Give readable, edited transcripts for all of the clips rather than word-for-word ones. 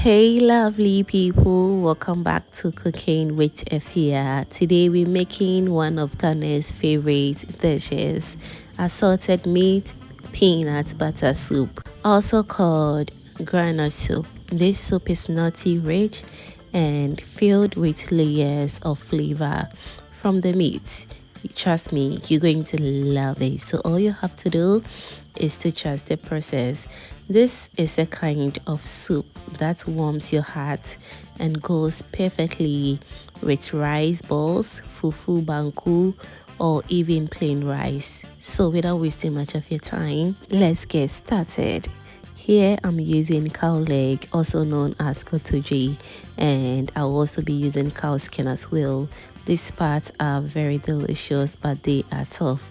Hey lovely people, welcome back to Cooking with Efya. Today we're making one of Ghana's favorite dishes, assorted meat peanut butter soup, also called groundnut soup. This soup is nutty rich and filled with layers of flavor from the meat. Trust me, you're going to love it. So all you have to do is to trust the process. This is a kind of soup that warms your heart and goes perfectly with rice balls, fufu banku, or even plain rice. So without wasting much of your time, let's get started. Here I'm using cow leg, also known as kotoji, and I'll also be using cow skin as well. These parts are very delicious, but they are tough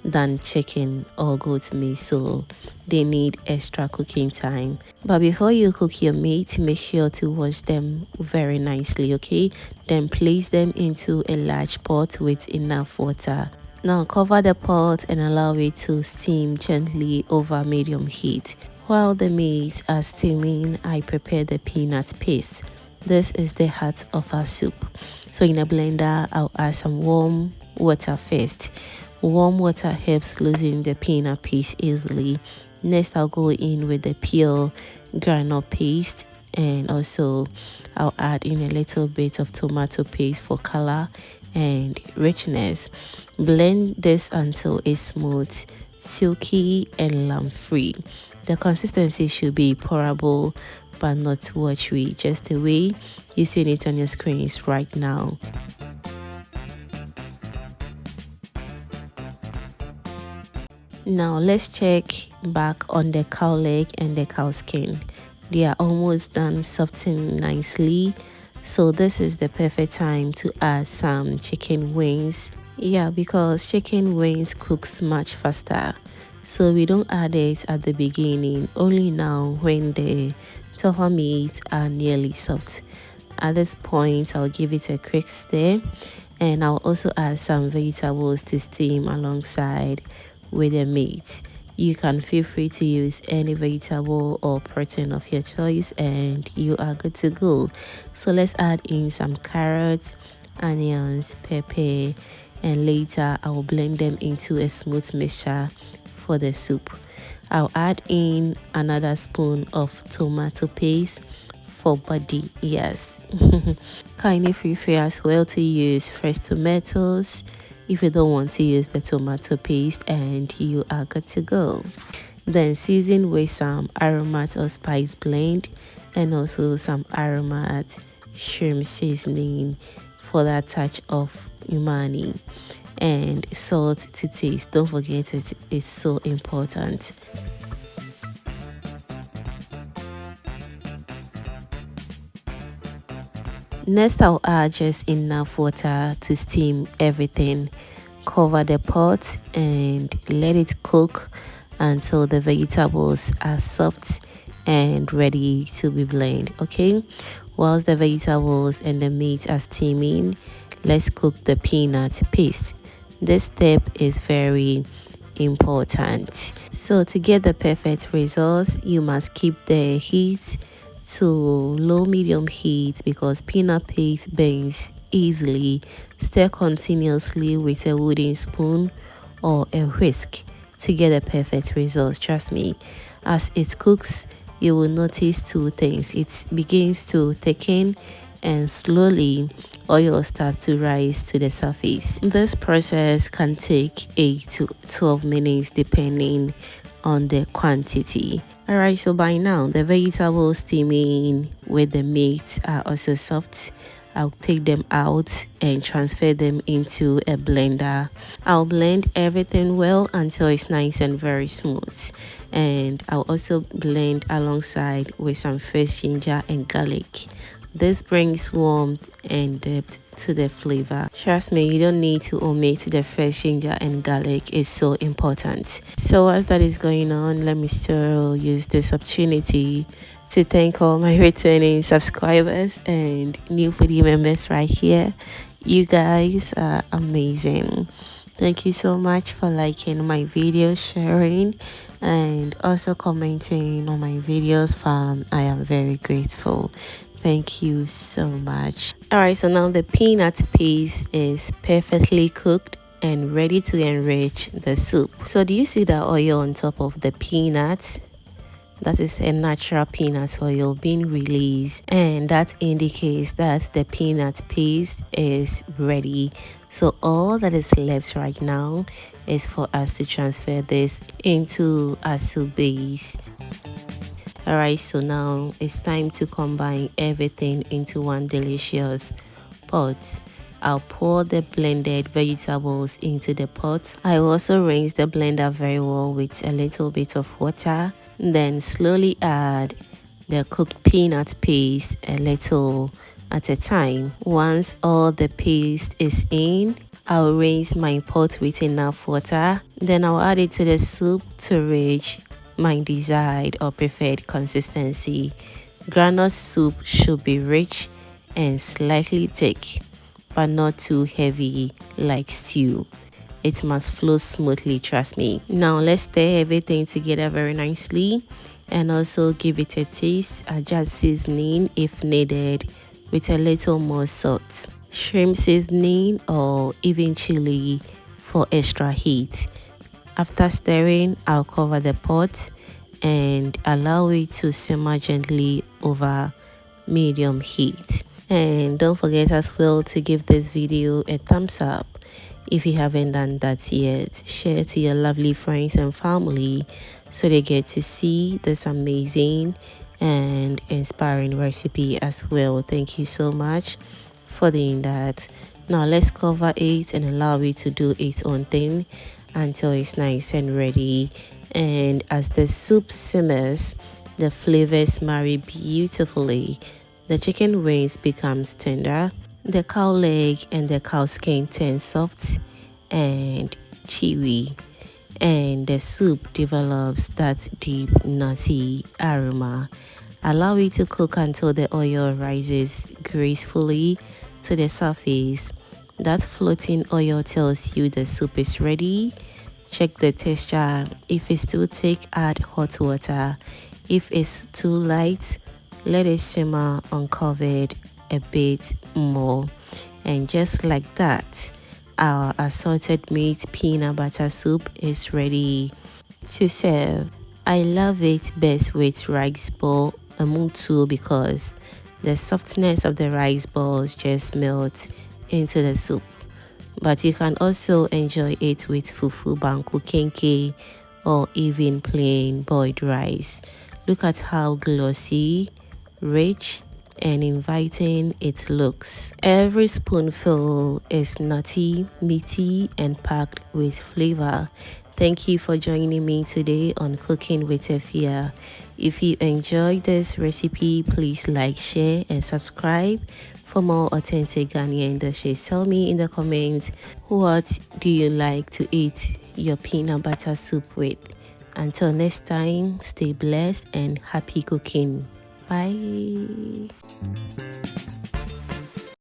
than chicken or goat meat, so they need extra cooking time. But before you cook your meat, make sure to wash them very nicely, okay? Then place them into a large pot with enough water. Now cover the pot and allow it to steam gently over medium heat. While the meat are steaming, I prepare the peanut paste. This is the heart of our soup. So in a blender, I'll add some warm water first. Warm water helps loosen the peanut paste easily. Next, I'll go in with the pure groundnut paste, and also I'll add in a little bit of tomato paste for color and richness. Blend this until it's smooth, silky, and lump-free. The consistency should be pourable but not watery, just the way you see it on your screens right now. Now let's check back on the cow leg and the cow skin. They are almost done softening nicely, so this is the perfect time to add some chicken wings. Yeah, because chicken wings cooks much faster, so we don't add it at the beginning, only now when the tougher meats are nearly soft. At this point, I'll give it a quick stir, and I'll also add some vegetables to steam alongside with the meat. You can feel free to use any vegetable or protein of your choice and you are good to go. So let's add in some carrots, onions, pepper, and later I'll blend them into a smooth mixture for the soup. I'll add in another spoon of tomato paste for body. Yes. Kindly feel free as well to use fresh tomatoes if you don't want to use the tomato paste, and you are good to go. Then season with some aromat or spice blend and also some aromat shrimp seasoning for that touch of umami, and salt to taste. Don't forget it is so important. Next, I'll add just enough water to steam everything. Cover the pot and let it cook until the vegetables are soft and ready to be blended, okay? Whilst the vegetables and the meat are steaming, let's cook the peanut paste. This step is very important. So to get the perfect results, you must keep the heat to low medium heat because peanut paste burns easily. Stir continuously with a wooden spoon or a whisk to get the perfect results. Trust me, as it cooks, you will notice two things. It begins to thicken and slowly oil starts to rise to the surface. This process can take 8 to 12 minutes depending on the quantity. Alright, so by now the vegetables steaming with the meat are also soft. I'll take them out and transfer them into a blender. I'll blend everything well until it's nice and very smooth, and I'll also blend alongside with some fresh ginger and garlic. This brings warmth and depth to the flavor. Trust me, you don't need to omit the fresh ginger and garlic. It's so important. So as that is going on, let me still use this opportunity to thank all my returning subscribers and new video members right here. You guys are amazing. Thank you so much for liking my video, sharing, and also commenting on my videos, fam. I am very grateful. Thank you so much. Alright, so now the peanut paste is perfectly cooked and ready to enrich the soup. So do you see the oil on top of the peanuts? That is a natural peanut oil being released, and that indicates that the peanut paste is ready. So all that is left right now is for us to transfer this into our soup base. Alright, so now it's time to combine everything into one delicious pot. I'll pour the blended vegetables into the pot. I also rinse the blender very well with a little bit of water. Then slowly add the cooked peanut paste a little at a time. Once all the paste is in, I'll rinse my pot with enough water. Then I'll add it to the soup to reach my desired or preferred consistency. Groundnut soup should be rich and slightly thick, but not too heavy like stew. It must flow smoothly, trust me. Now let's stir everything together very nicely and also give it a taste. Adjust seasoning if needed with a little more salt, shrimp seasoning, or even chili for extra heat. After stirring, I'll cover the pot and allow it to simmer gently over medium heat. And don't forget as well to give this video a thumbs up if you haven't done that yet. Share to your lovely friends and family so they get to see this amazing and inspiring recipe as well. Thank you so much for doing that. Now let's cover it and allow it to do its own thing until it's nice and ready. And as the soup simmers, the flavors marry beautifully. The chicken wings becomes tender, the cow leg and the cow skin turn soft and chewy, and the soup develops that deep nutty aroma. Allow it to cook until the oil rises gracefully to the surface. That floating oil tells you the soup is ready. Check the texture. If it's too thick, add hot water. If it's too light, let it simmer uncovered a bit more. And just like that, our assorted meat peanut butter soup is ready to serve. I love it best with rice ball too, because the softness of the rice balls just melt into the soup. But you can also enjoy it with fufu, banku, kenke, or even plain boiled rice. Look at how glossy, rich, and inviting it looks. Every spoonful is nutty, meaty, and packed with flavor. Thank you for joining me today on Cooking with Efya. If you enjoyed this recipe, please like, share, and subscribe for more authentic Ghanaian dishes. Tell me in the comments, what do you like to eat your peanut butter soup with? Until next time, stay blessed and happy cooking. Bye.